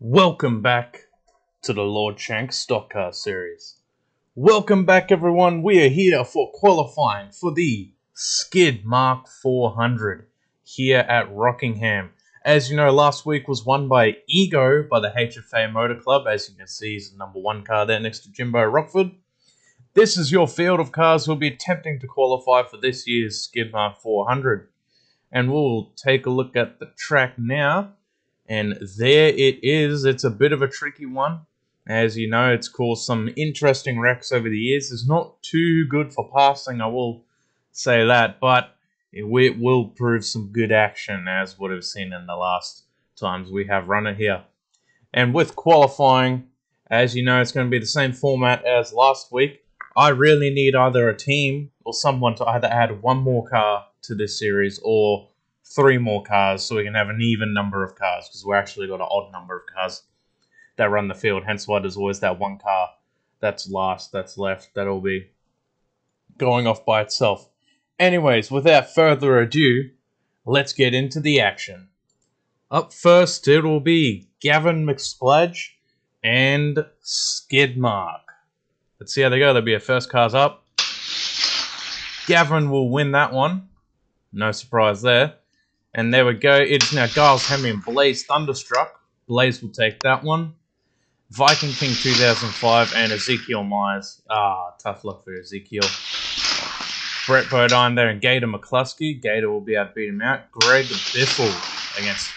Welcome back to the Lord Shank Stock Car Series. Welcome back, everyone. We are here for qualifying for the Skid Mark 400 here at Rockingham. As you know, last week was won by Ego by the HFA Motor Club. As you can see, he's the number one car there next to Jimbo Rockford. This is your field of cars who will be attempting to qualify for this year's Skid Mark 400. And we'll take a look at the track now. And there it is. It's a bit of a tricky one. As you know, it's caused some interesting wrecks over the years. It's not too good for passing, I will say that. But it will prove some good action, as what we've seen in the last times we have run it here. And with qualifying, as you know, it's going to be the same format as last week. I really need either a team or someone to either add one more car to this series or 3 more cars so we can have an even number of cars, because we're actually got an odd number of cars that run the field, hence why there's always that one car that's last, that's left, that'll be going off by itself. Anyways, without further ado, let's get into the action. Up first, it will be Gavin McSpludge and Skid Mark. Let's see how they go. There'll be a first cars up. Gavin will win that one. No surprise there. And there we go. It's now Giles Hemi and Blaze Thunderstruck. Blaze will take that one. Viking King 2005 and Ezekiel Myers. Tough luck for Ezekiel. Brett Bodine there and Gator McCluskey. Gator will be able to beat him out. Greg Biffle against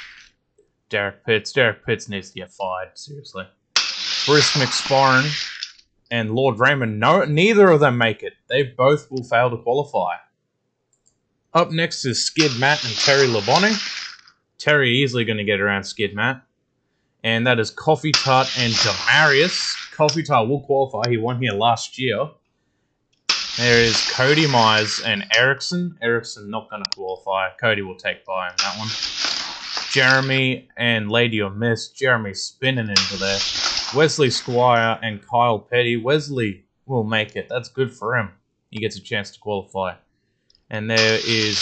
Derek Pitts. Derek Pitts needs to get fired, seriously. Bruce McSporran and Lord Raymond. No, neither of them make it. They both will fail to qualify. Up next is Skid Matt and Terry Labonte. Terry easily going to get around Skid Matt. And that is Coffee Tart and Demarius. Coffee Tart will qualify. He won here last year. There is Cody Myers and Erickson. Erickson not going to qualify. Cody will take by him that one. Jeremy and Lady or Miss. Jeremy spinning into there. Wesley Squire and Kyle Petty. Wesley will make it. That's good for him. He gets a chance to qualify. And there is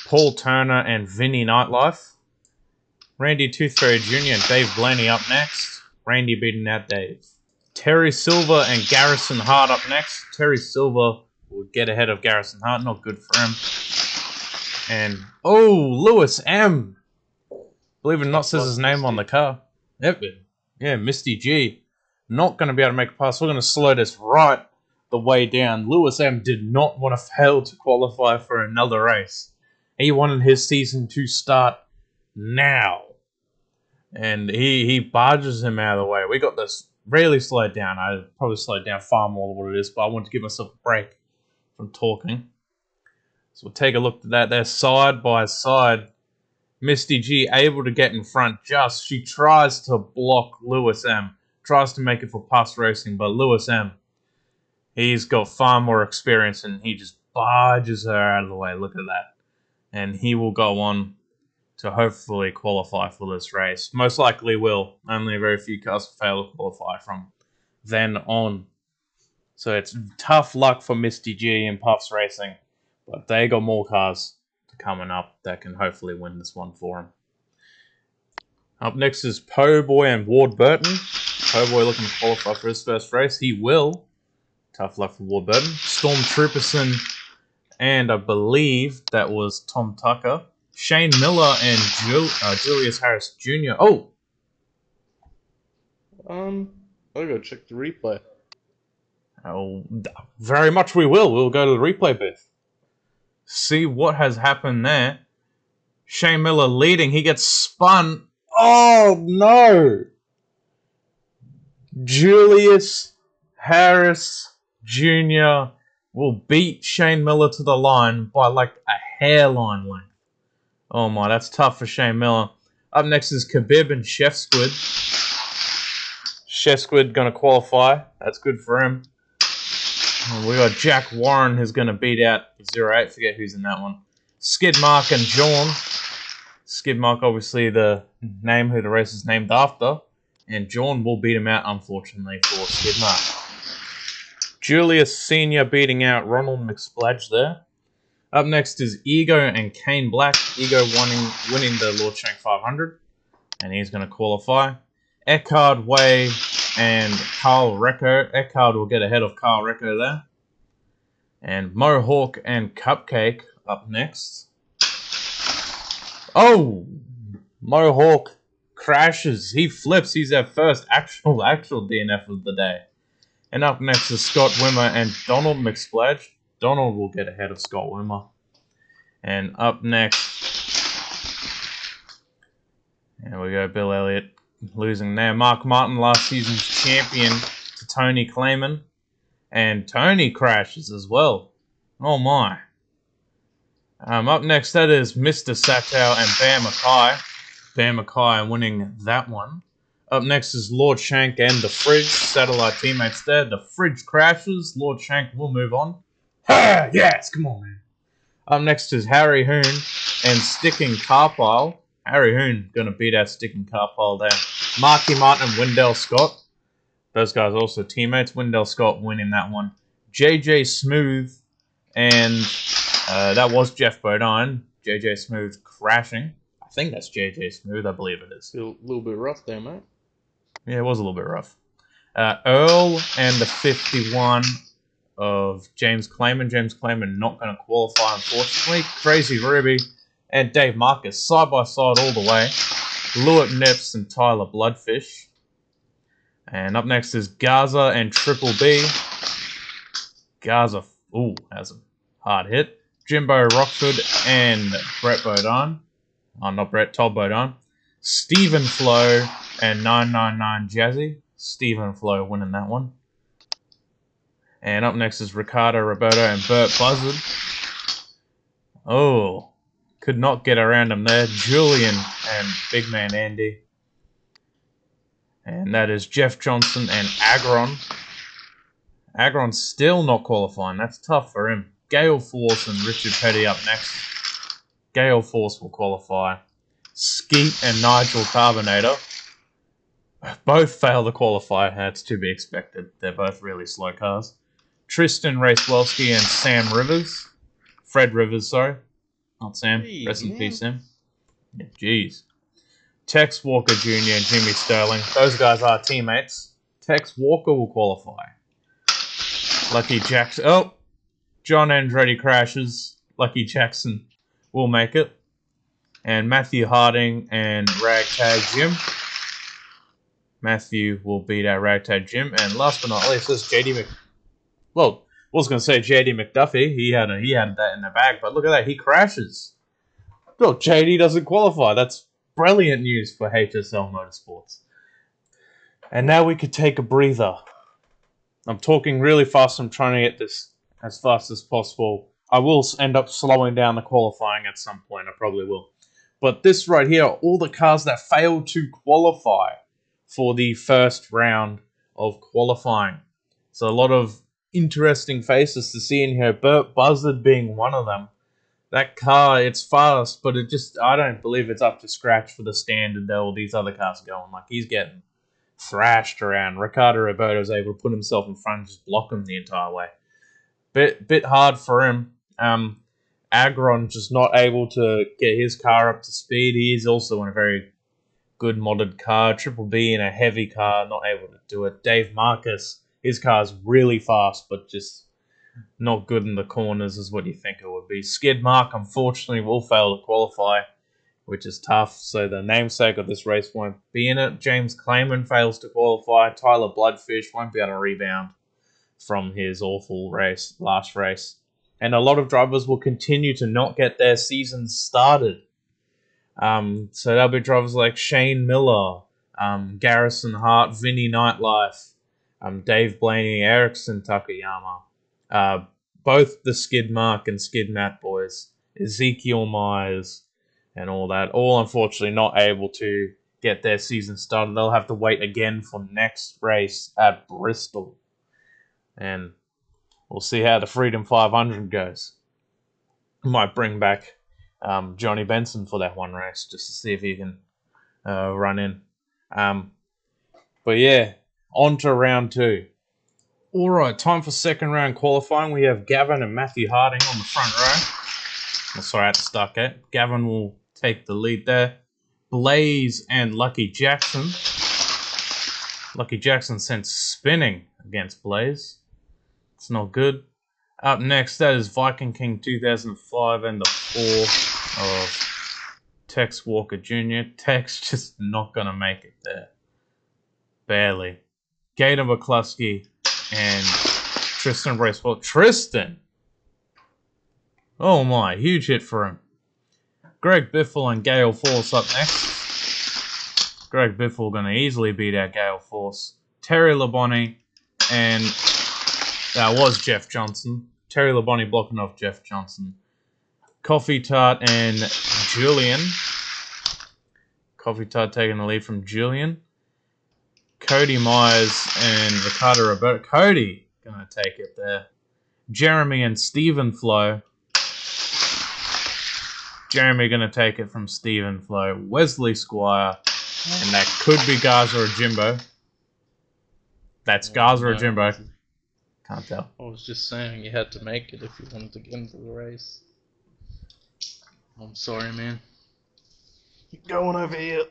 Paul Turner and Vinny Nightlife. Randy Toothfairy Jr. and Dave Blaney up next. Randy beating out Dave. Terry Silver and Garrison Hart up next. Terry Silver will get ahead of Garrison Hart. Not good for him. And, Lewis M. Believe it or not, says his name on the car. Yep. Yeah, Misty G. Not going to be able to make a pass. We're going to slow this right the way down. Lewis M did not want to fail to qualify for another race. He wanted his season to start now. And he barges him out of the way. We got this really slowed down. I probably slowed down far more than what it is, but I wanted to give myself a break from talking. So we'll take a look at that. They're side by side. Misty G able to get in front just. She tries to block Lewis M. Tries to make it for past racing, but Lewis M, he's got far more experience and he just barges her out of the way. Look at that. And he will go on to hopefully qualify for this race. Most likely will. Only very few cars fail to qualify from then on. So it's tough luck for Misty G and Puffs Racing. But they got more cars coming up that can hopefully win this one for them. Up next is Po Boy and Ward Burton. Po Boy looking to qualify for his first race. He will. Tough luck for Ward Burton. Storm Trooperson and I believe that was Tom Tucker. Shane Miller and Julius Harris Jr. I'll go check the replay. Oh, very much we will. We'll go to the replay booth. See what has happened there. Shane Miller leading. He gets spun. Oh, no. Julius Harris Jr. will beat Shane Miller to the line by like a hairline length. Oh my, that's tough for Shane Miller. Up next is Khabib and Chef Squid. Chef Squid going to qualify. That's good for him. And we got Jack Warren who's going to beat out 08. Forget who's in that one. Skid Mark and John. Skid Mark, obviously the name who the race is named after. And John will beat him out, unfortunately, for Skid Mark. Julius Sr. beating out Ronald McSpludge there. Up next is Ego and Kane Black. Ego winning the Lord Shank 500. And he's going to qualify. Eckhard Way and Carl Recco. Eckhard will get ahead of Carl Recco there. And Mohawk and Cupcake up next. Oh! Mohawk crashes. He flips. He's our first actual DNF of the day. And up next is Scott Wimmer and Donald McSplash. Donald will get ahead of Scott Wimmer. And up next, there we go, Bill Elliott losing there. Mark Martin, last season's champion, to Tony Clayman. And Tony crashes as well. Oh my. Up next, that is Mr. Satow and Bear Mackay. Bear Mackay winning that one. Up next is Lord Shank and the Fridge. Satellite teammates there. The Fridge crashes. Lord Shank will move on. Ha! Yes! Come on, man. Up next is Harry Hoon and Sticking Carpile. Harry Hoon going to beat out Sticking Carpile there. Marky Martin and Wendell Scott. Those guys also teammates. Wendell Scott winning that one. JJ Smooth and that was Jeff Bodine. JJ Smooth crashing. I think that's JJ Smooth. I believe it is. A little bit rough there, mate. Yeah, it was a little bit rough. Earl and the 51 of James Clayman. James Clayman not going to qualify, unfortunately. Crazy Ruby and Dave Marcus side by side all the way. Lewitt Nips and Tyler Bloodfish. And up next is Gaza and Triple B. Gaza, ooh, has a hard hit. Jimbo Rockford and Brett Bodine. Oh, not Brett, Todd Bodine. Stephen Flo and 999 Jazzy. Stephen Flo winning that one. And up next is Ricardo Roberto and Burt Buzzard. Oh, could not get around him there. Julian and Big Man Andy. And that is Jeff Johnson and Agron. Agron's still not qualifying. That's tough for him. Gale Force and Richard Petty up next. Gale Force will qualify. Skeet and Nigel Carbonator both fail to qualify. That's to be expected. They're both really slow cars. Tristan Racewelski and Sam Rivers. Fred Rivers, sorry. Not Sam. Jeez, Rest in man. peace, Sam. Yeah, jeez. Tex Walker Jr. and Jimmy Sterling. Those guys are teammates. Tex Walker will qualify. Lucky Jackson. Oh! John Andretti crashes. Lucky Jackson will make it. And Matthew Harding and Ragtag Jim. Matthew will beat out Ragtag Jim. And last but not least, this JD Well, I was going to say JD McDuffie. He had that in the bag, but look at that. He crashes. Well, JD doesn't qualify. That's brilliant news for HSL Motorsports. And now we could take a breather. I'm talking really fast. I'm trying to get this as fast as possible. I will end up slowing down the qualifying at some point. I probably will. But this right here, all the cars that failed to qualify for the first round of qualifying. So a lot of interesting faces to see in here. Burt Buzzard being one of them. That car, it's fast, but I don't believe it's up to scratch for the standard that all these other cars going. Like, he's getting thrashed around. Ricardo Roberto was able to put himself in front and just block him the entire way. Bit hard for him. Agron just not able to get his car up to speed. He is also in a very good modded car. Triple B in a heavy car, not able to do it. Dave Marcus, his car's really fast, but just not good in the corners is what you think it would be. Skid Mark, unfortunately, will fail to qualify, which is tough. So the namesake of this race won't be in it. James Clayman fails to qualify. Tyler Bloodfish won't be able to rebound from his awful last race. And a lot of drivers will continue to not get their season started. So there'll be drivers like Shane Miller, Garrison Hart, Vinny Nightlife, Dave Blaney, Erickson Takayama, both the Skid Mark and Skid Matt boys, Ezekiel Myers, and all that, all unfortunately not able to get their season started. They'll have to wait again for next race at Bristol. And we'll see how the Freedom 500 goes. Might bring back Johnny Benson for that one race just to see if he can run in. But yeah, on to round two. Alright, time for second round qualifying. We have Gavin and Matthew Harding on the front row. Oh, sorry, I had to start it. Gavin will take the lead there. Blaze and Lucky Jackson. Lucky Jackson sent spinning against Blaze. It's not good. Up next, that is Viking King 2005 and the 4 of Tex Walker Jr. Tex just not going to make it there. Barely. Gator McCluskey and Tristan Bracewell. Tristan! Oh my, huge hit for him. Greg Biffle and Gale Force up next. Greg Biffle going to easily beat out Gale Force. Terry Labonte and that was Jeff Johnson. Terry Labonte blocking off Jeff Johnson. Coffee Tart and Julian. Coffee Tart taking the lead from Julian. Cody Myers and Ricardo Roberto. Cody going to take it there. Jeremy and Stephen Flo. Jeremy going to take it from Stephen Flo. Wesley Squire. And that could be Gaza or Jimbo. That's Gaza or Jimbo. Can't tell. I was just saying you had to make it if you wanted to get into the race. I'm sorry, man. Keep going over here.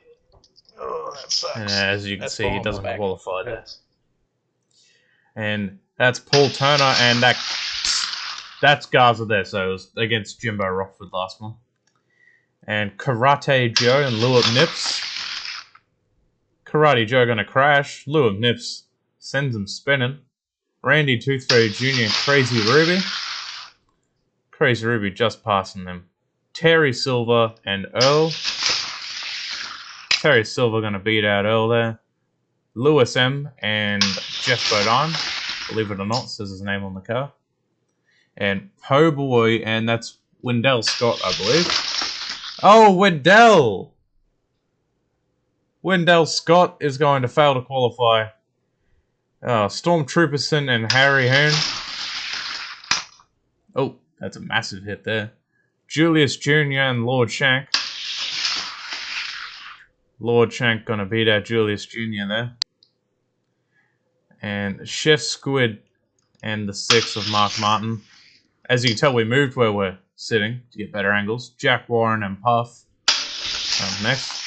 Oh, that sucks. And as you can see, he doesn't qualify there. Yes. And that's Paul Turner, and that's Gaza there. So it was against Jimbo Rockford last one. And Karate Joe and Lewis Nips. Karate Joe gonna crash. Lewis Nips sends him spinning. Randy Tooth Fairy Jr. and Crazy Ruby. Crazy Ruby just passing them. Terry Silver and Earl. Terry Silver going to beat out Earl there. Lewis M. and Jeff Bodine. Believe it or not, says his name on the car. And Po Boy, and that's Wendell Scott, I believe. Oh, Wendell! Wendell Scott is going to fail to qualify. Stormtrooperson and Harry Hearn. Oh, that's a massive hit there. Julius Jr. and Lord Shank. Lord Shank gonna beat out Julius Jr. there. And Chef Squid and the 6 of Mark Martin. As you can tell, we moved where we're sitting to get better angles. Jack Warren and Puff. Next.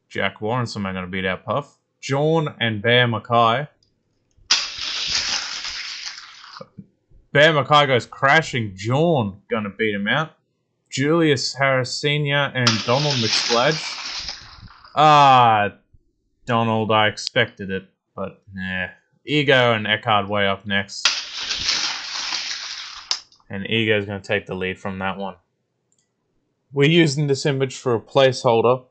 Jack Warren, somehow gonna beat out Puff. John and Bear Mackay. Bear Mackay goes crashing. John gonna beat him out. Julius Harris Sr. and Donald McSpladge. Donald, I expected it, but nah. Ego and Eckhard way up next. And Ego's gonna take the lead from that one. We're using this image for a placeholder.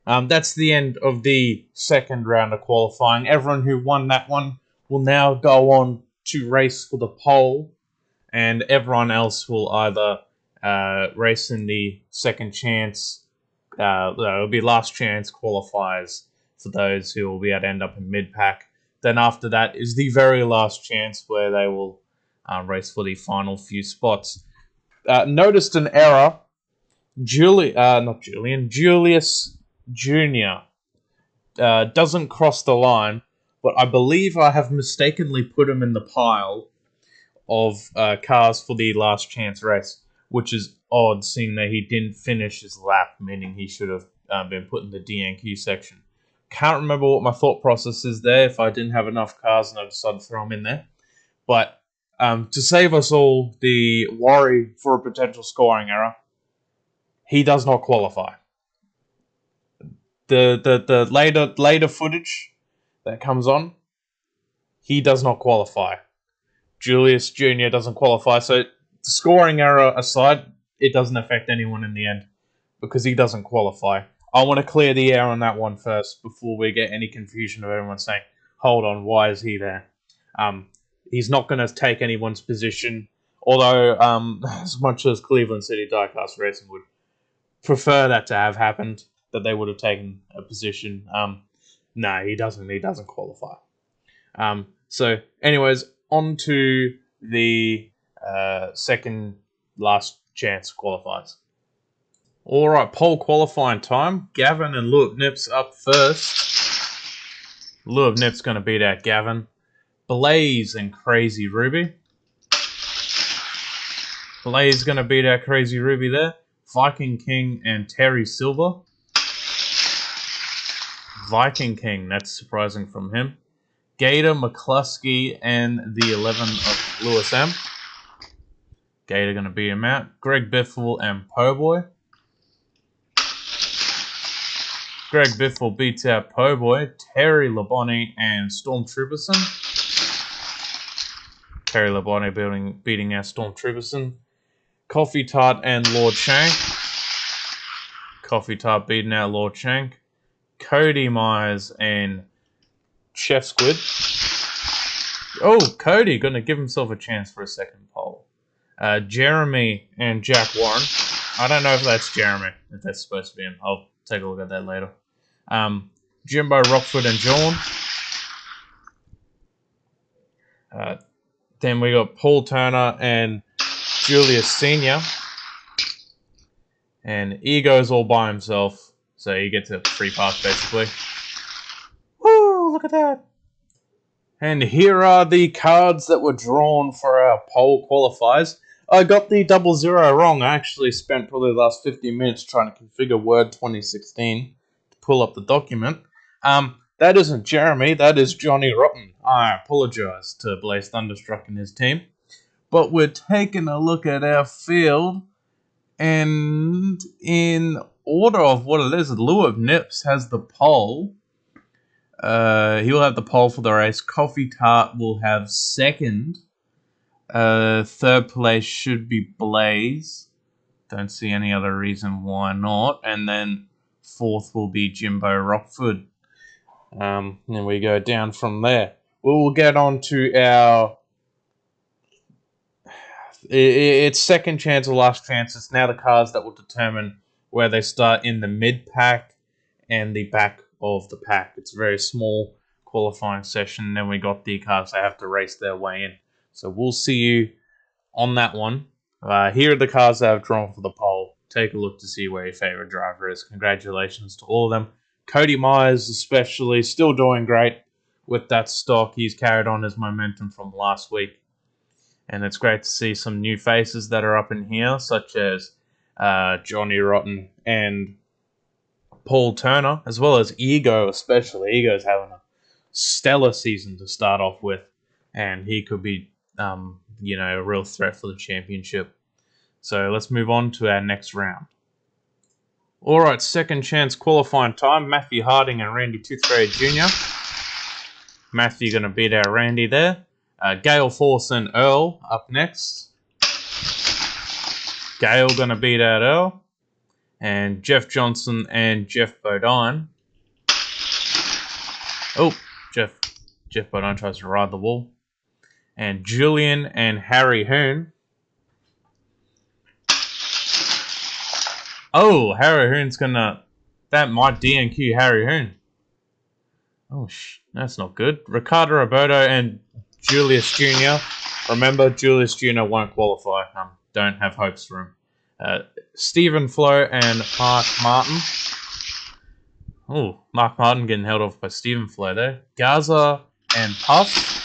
That's the end of the second round of qualifying. Everyone who won that one will now go on to race for the pole, and everyone else will either race in the second chance, it'll be last chance qualifiers for those who will be able to end up in mid-pack. Then after that is the very last chance where they will race for the final few spots. Noticed an error. Julius Jr. Doesn't cross the line, but I believe I have mistakenly put him in the pile of cars for the last chance race, which is odd, seeing that he didn't finish his lap, meaning he should have been put in the DNQ section. Can't remember what my thought process is there, if I didn't have enough cars and I decided to throw him in there. But to save us all the worry for a potential scoring error, he does not qualify. The later footage that comes on, he does not qualify. Julius Jr. doesn't qualify, so the scoring error aside, it doesn't affect anyone in the end because he doesn't qualify. I want to clear the air on that one first before we get any confusion of everyone saying, hold on, why is he there? He's not going to take anyone's position, although as much as Cleveland City Diecast Racing would prefer that to have happened, that they would have taken a position. No, he doesn't qualify. So anyways, on to the second last chance qualifiers. Alright, pole qualifying time. Gavin and Lewis Nips up first. Lewis Nips going to beat out Gavin. Blaze and Crazy Ruby. Blaze going to beat out Crazy Ruby there. Viking King and Terry Silver. Viking King, that's surprising from him. Gator, McCluskey, and the 11 of Lewis M. Gator going to beat him out. Greg Biffle and Po Boy. Greg Biffle beats out Po Boy. Terry Labonte and Stormtrooperson. Terry Labonte beating out Stormtrooperson. Coffee Tart and Lord Shank. Coffee Tart beating out Lord Shank. Cody Myers and Chef Squid. Oh, Cody going to give himself a chance for a second poll. Jeremy and Jack Warren. I don't know if that's Jeremy, if that's supposed to be him. I'll take a look at that later. Jimbo, Rockford, and John. Then we got Paul Turner and Julius Sr. And Ego's all by himself, so he gets a free pass basically. Woo, look at that. And here are the cards that were drawn for our poll qualifiers. I got the 00 wrong. I actually spent probably the last 50 minutes trying to configure Word 2016 to pull up the document. That isn't Jeremy, that is Johnny Rotten. I apologize to Blaze Thunderstruck and his team. But we're taking a look at our field, and in order of what it is, Lou of Nips has the pole. He'll have the pole for the race. Coffee Tart will have second. Third place should be Blaze. Don't see any other reason why not. And then fourth will be Jimbo Rockford. And we go down from there. We will get on to our... It's second chance or last chance. It's now the cards that will determine where they start in the mid-pack and the back of the pack. It's a very small qualifying session. Then we got the cards that have to race their way in. So we'll see you on that one. Here are the cards that I've drawn for the poll. Take a look to see where your favorite driver is. Congratulations to all of them. Cody Myers especially, still doing great with that stock. He's carried on his momentum from last week. And it's great to see some new faces that are up in here, such as Johnny Rotten and Paul Turner, as well as Ego especially. Ego's having a stellar season to start off with, and he could be a real threat for the championship. So let's move on to our next round. Alright, second chance qualifying time. Matthew Harding and Randy Toothgrade Jr. Matthew going to beat our Randy there. Gale Force and Earl up next. Gale going to beat out Earl. And Jeff Johnson and Jeff Bodine. Oh, Jeff Bodine tries to ride the wall. And Julian and Harry Hoon. Oh, Harry Hoon's gonna... That might DNQ Harry Hoon. Oh, that's not good. Ricardo Roberto and Julius Jr. Remember, Julius Jr. won't qualify. Don't have hopes for him. Stephen Flo and Mark Martin. Oh, Mark Martin getting held off by Stephen Flo there. Gaza and Puff.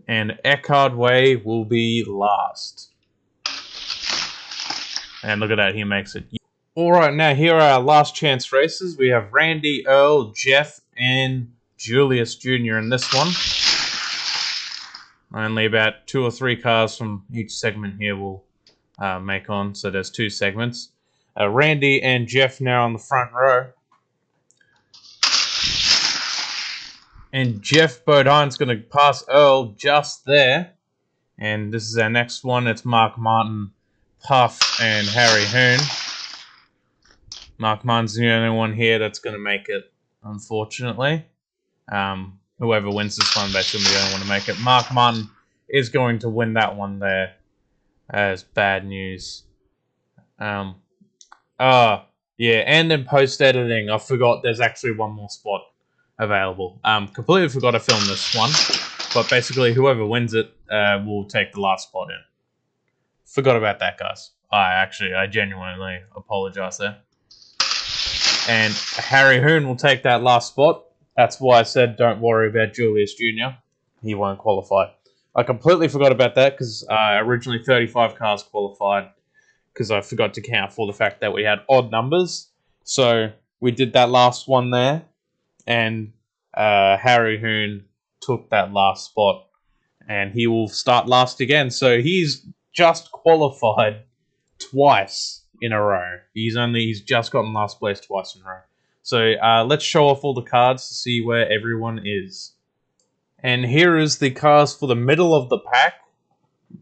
And Eckhard Way will be last. And look at that, he makes it. Alright, now here are our last chance races. We have Randy, Earl, Jeff, and Julius Jr. in this one. Only about 2 or 3 cars from each segment here will make on, so there's 2 segments. Randy and Jeff now on the front row. And Jeff Bodine's going to pass Earl just there. And this is our next one. It's Mark Martin, Puff, and Harry Hoon. Mark Martin's the only one here that's going to make it, unfortunately. Whoever wins this one, that's going to be the only one to make it. Mark Martin is going to win that one there. As bad news. Yeah, and in post-editing, I forgot there's actually one more spot available. Completely forgot to film this one. But basically, whoever wins it will take the last spot in. Forgot about that, guys. I genuinely apologize there. And Harry Hoon will take that last spot. That's why I said don't worry about Julius Jr. He won't qualify. I completely forgot about that because originally 35 cars qualified because I forgot to count for the fact that we had odd numbers. So we did that last one there, and Harry Hoon took that last spot, and he will start last again. So he's just qualified twice in a row. He's just gotten last place twice in a row. So let's show off all the cards to see where everyone is. And here is the cards for the middle of the pack.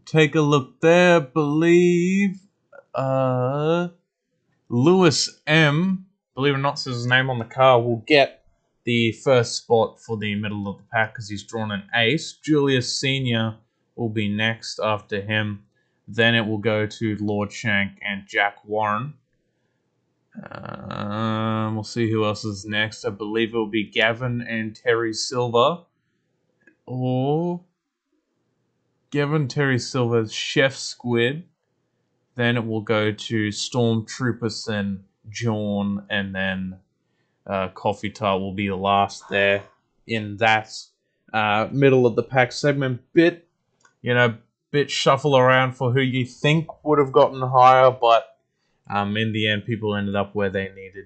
Take a look there. Believe Lewis M, believe it or not, says his name on the card, will get the first spot for the middle of the pack because he's drawn an ace. Julius Sr. will be next after him. Then it will go to Lord Shank and Jack Warren. We'll see who else is next. I believe it will be Gavin and Terry Silver. Or Gavin, Terry Silver's Chef Squid. Then it will go to Stormtrooperson, John, and then Coffee Tart will be the last there in that middle of the pack segment. Bit shuffle around for who you think would have gotten higher, but in the end, people ended up where they needed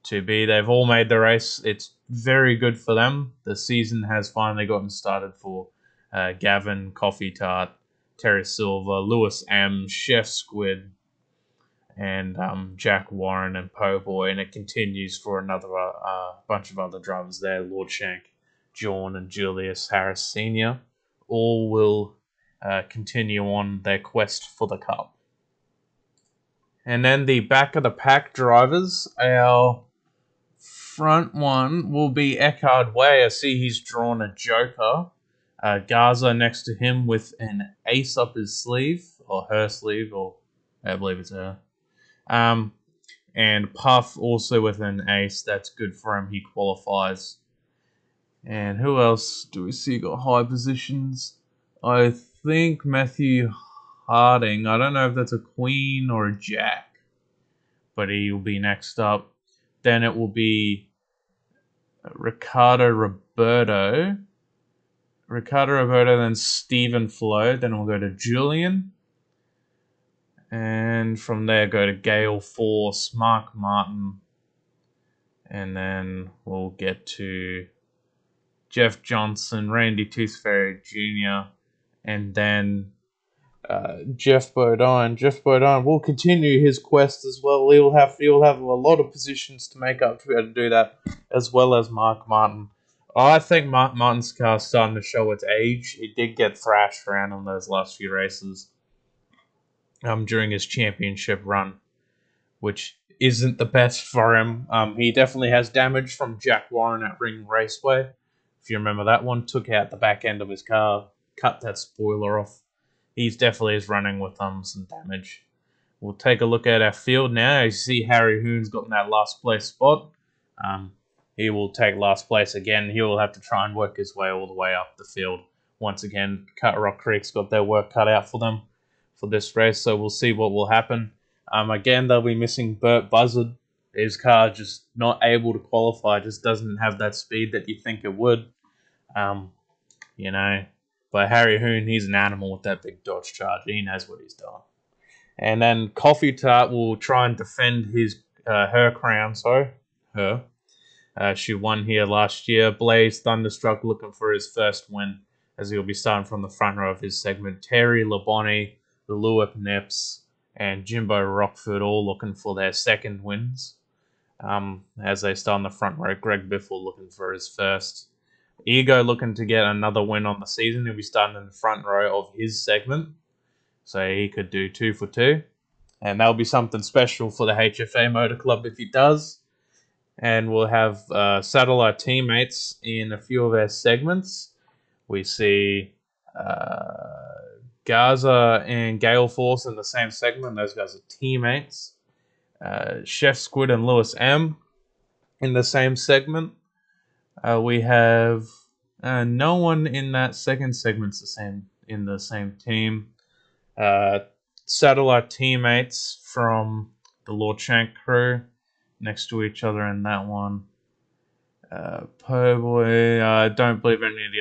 to be. They've all made the race. It's very good for them. The season has finally gotten started for Gavin, Coffee Tart, Terry Silver, Lewis M, Chef Squid, and Jack Warren and Po Boy, and it continues for another bunch of other drivers there. Lord Shank, John, and Julius Harris Sr. all will continue on their quest for the cup. And then the back of the pack drivers, our front one will be Eckhard Way. I see he's drawn a Joker. Garza next to him with an ace up his sleeve, or her sleeve, or I believe it's her. And Puff also with an ace. That's good for him. He qualifies. And who else do we see got high positions? I think Matthew Harding. I don't know if that's a queen or a jack, but he will be next up. Then it will be Ricardo Roberto, then Stephen Flo. Then we'll go to Julian. And from there, go to Gale Force, Mark Martin. And then we'll get to Jeff Johnson, Randy Tooth Fairy Jr., and then Jeff Bodine. Jeff Bodine will continue his quest as well. He'll have a lot of positions to make up to be able to do that, as well as Mark Martin. I think Mark Martin's car is starting to show its age. He did get thrashed around on those last few races during his championship run, which isn't the best for him. He definitely has damage from Jack Warren at Ring Raceway. If you remember that one, took out the back end of his car, cut that spoiler off. He's definitely is running with some damage. We'll take a look at our field now. You see Harry Hoon's gotten that last place spot. He will take last place again. He will have to try and work his way all the way up the field. Once again, Cut Rock Creek's got their work cut out for them for this race, so we'll see what will happen. Again, they'll be missing Burt Buzzard. His car just not able to qualify, just doesn't have that speed that you think it would. But Harry Hoon, he's an animal with that big Dodge Charger. He knows what he's doing. And then Coffee Tart will try and defend her crown. She won here last year. Blaze Thunderstruck looking for his first win, as he'll be starting from the front row of his segment. Terry Labonte, the Lewip Nips, and Jimbo Rockford all looking for their second wins. As they start on the front row, Greg Biffle looking for his first. Ego looking to get another win on the season. He'll be starting in the front row of his segment, so he could do 2 for 2. And that'll be something special for the HFA Motor Club if he does. And we'll have satellite teammates in a few of our segments. We see Garza and Gale Force in the same segment. Those guys are teammates. Chef Squid and Lewis M in the same segment. We have no one in that second segment's in the same team. Satellite teammates from the Lord Shank crew next to each other in that one. Po Boy, I don't believe any of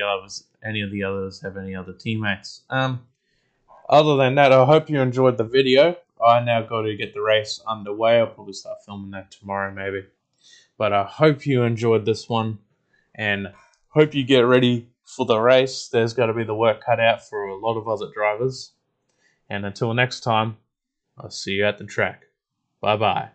the others have any other teammates. Other than that, I hope you enjoyed the video. I now got to get the race underway. I'll probably start filming that tomorrow, maybe. But I hope you enjoyed this one, and hope you get ready for the race. There's got to be the work cut out for a lot of other drivers. And until next time, I'll see you at the track. Bye-bye.